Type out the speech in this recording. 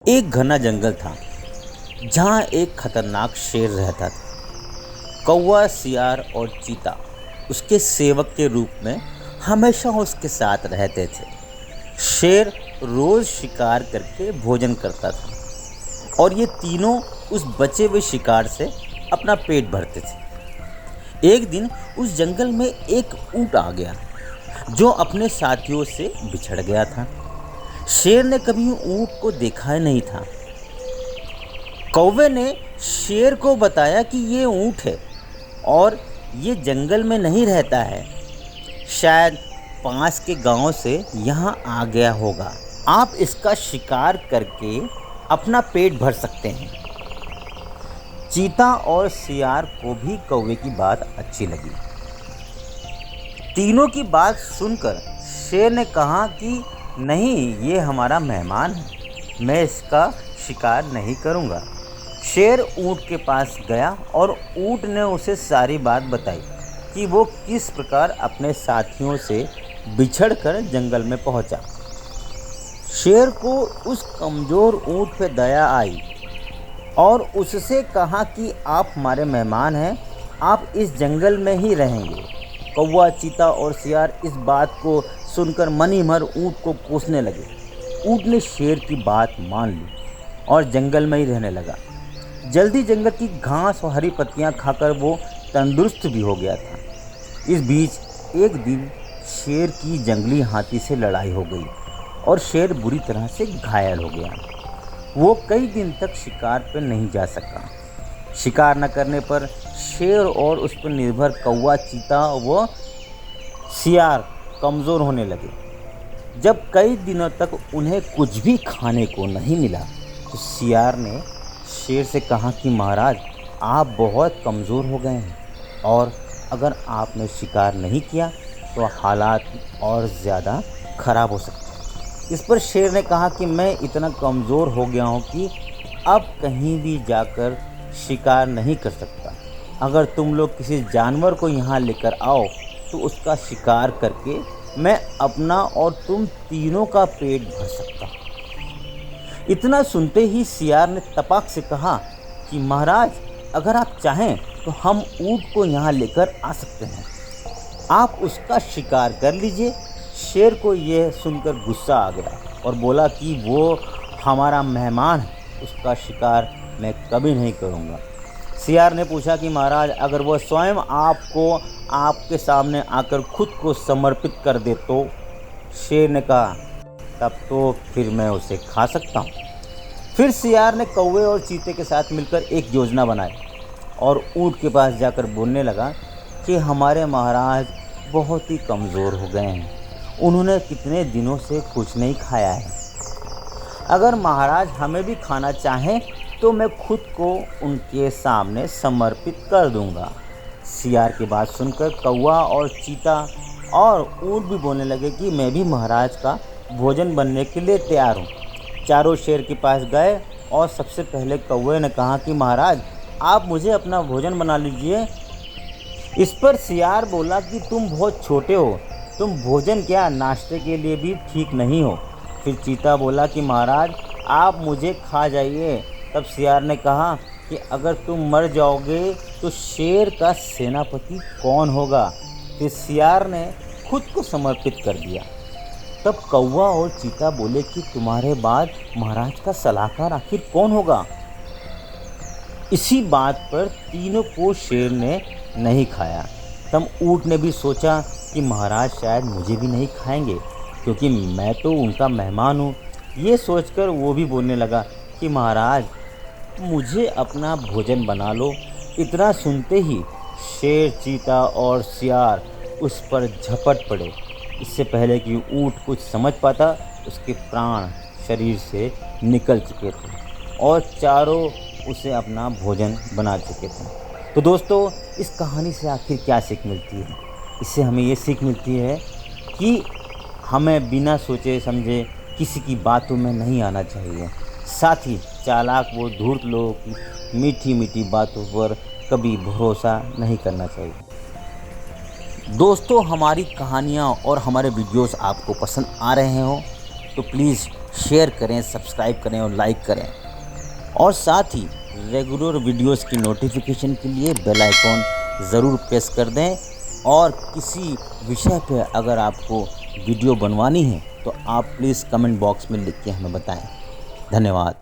एक घना जंगल था जहाँ एक खतरनाक शेर रहता था। कौवा, सियार और चीता उसके सेवक के रूप में हमेशा उसके साथ रहते थे। शेर रोज शिकार करके भोजन करता था और ये तीनों उस बचे हुए शिकार से अपना पेट भरते थे। एक दिन उस जंगल में एक ऊंट आ गया जो अपने साथियों से बिछड़ गया था। शेर ने कभी ऊंट को देखा ही नहीं था। कौवे ने शेर को बताया कि ये ऊंट है और ये जंगल में नहीं रहता है, शायद पास के गांव से यहाँ आ गया होगा। आप इसका शिकार करके अपना पेट भर सकते हैं। चीता और सियार को भी कौवे की बात अच्छी लगी। तीनों की बात सुनकर शेर ने कहा कि नहीं, ये हमारा मेहमान है, मैं इसका शिकार नहीं करूँगा। शेर ऊँट के पास गया और ऊँट ने उसे सारी बात बताई कि वो किस प्रकार अपने साथियों से बिछड़कर जंगल में पहुंचा। शेर को उस कमज़ोर ऊँट पे दया आई और उससे कहा कि आप हमारे मेहमान हैं, आप इस जंगल में ही रहेंगे। कौवा, चीता और सियार इस बात को सुनकर मन ही मन ऊँट को कोसने लगे। ऊँट ने शेर की बात मान ली और जंगल में ही रहने लगा। जल्दी जंगल की घास और हरी पत्तियां खाकर वो तंदुरुस्त भी हो गया था। इस बीच एक दिन शेर की जंगली हाथी से लड़ाई हो गई और शेर बुरी तरह से घायल हो गया। वो कई दिन तक शिकार पर नहीं जा सका। शिकार न करने पर शेर और उस पर निर्भर कौवा, चीता व सियार कमज़ोर होने लगे। जब कई दिनों तक उन्हें कुछ भी खाने को नहीं मिला तो सियार ने शेर से कहा कि महाराज, आप बहुत कमज़ोर हो गए हैं और अगर आपने शिकार नहीं किया तो हालात और ज़्यादा ख़राब हो सकते हैं। इस पर शेर ने कहा कि मैं इतना कमज़ोर हो गया हूँ कि अब कहीं भी जाकर शिकार नहीं कर सकता। अगर तुम लोग किसी जानवर को यहाँ लेकर आओ तो उसका शिकार करके मैं अपना और तुम तीनों का पेट भर सकता। इतना सुनते ही सियार ने तपाक से कहा कि महाराज, अगर आप चाहें तो हम ऊँट को यहाँ लेकर आ सकते हैं, आप उसका शिकार कर लीजिए। शेर को यह सुनकर गुस्सा आ गया और बोला कि वो हमारा मेहमान है, उसका शिकार मैं कभी नहीं करूँगा। सियार ने पूछा कि महाराज, अगर वह स्वयं आपको आपके सामने आकर खुद को समर्पित कर दे तो? शेर ने कहा, तब तो फिर मैं उसे खा सकता हूँ। फिर सियार ने कौवे और चीते के साथ मिलकर एक योजना बनाई और ऊँट के पास जाकर बोलने लगा कि हमारे महाराज बहुत ही कमज़ोर हो गए हैं, उन्होंने कितने दिनों से कुछ नहीं खाया है। अगर महाराज हमें भी खाना चाहें तो मैं खुद को उनके सामने समर्पित कर दूंगा। सियार की बात सुनकर कौवा और चीता और ऊँट भी बोलने लगे कि मैं भी महाराज का भोजन बनने के लिए तैयार हूँ। चारों शेर के पास गए और सबसे पहले कौवे ने कहा कि महाराज, आप मुझे अपना भोजन बना लीजिए। इस पर सियार बोला कि तुम बहुत छोटे हो, तुम भोजन क्या नाश्ते के लिए भी ठीक नहीं हो। फिर चीता बोला कि महाराज, आप मुझे खा जाइए। तब सियार ने कहा कि अगर तुम मर जाओगे तो शेर का सेनापति कौन होगा? फिर सियार ने खुद को समर्पित कर दिया। तब कौवा और चीता बोले कि तुम्हारे बाद महाराज का सलाहकार आखिर कौन होगा? इसी बात पर तीनों को शेर ने नहीं खाया। तब ऊँट ने भी सोचा कि महाराज शायद मुझे भी नहीं खाएंगे क्योंकि मैं तो उनका मेहमान हूँ। ये सोचकर वो भी बोलने लगा कि महाराज, मुझे अपना भोजन बना लो। इतना सुनते ही शेर, चीता और सियार उस पर झपट पड़े। इससे पहले कि ऊँट कुछ समझ पाता, उसके प्राण शरीर से निकल चुके थे और चारों उसे अपना भोजन बना चुके थे। तो दोस्तों, इस कहानी से आखिर क्या सीख मिलती है? इससे हमें ये सीख मिलती है कि हमें बिना सोचे समझे किसी की बातों में नहीं आना चाहिए। साथ ही चालाक व धूर्त लोगों की मीठी मीठी बातों पर कभी भरोसा नहीं करना चाहिए। दोस्तों, हमारी कहानियाँ और हमारे वीडियोस आपको पसंद आ रहे हो तो प्लीज़ शेयर करें, सब्सक्राइब करें और लाइक करें। और साथ ही रेगुलर वीडियोस की नोटिफिकेशन के लिए बेल आइकॉन ज़रूर प्रेस कर दें। और किसी विषय पे अगर आपको वीडियो बनवानी है तो आप प्लीज़ कमेंट बॉक्स में लिख के हमें बताएं। धन्यवाद।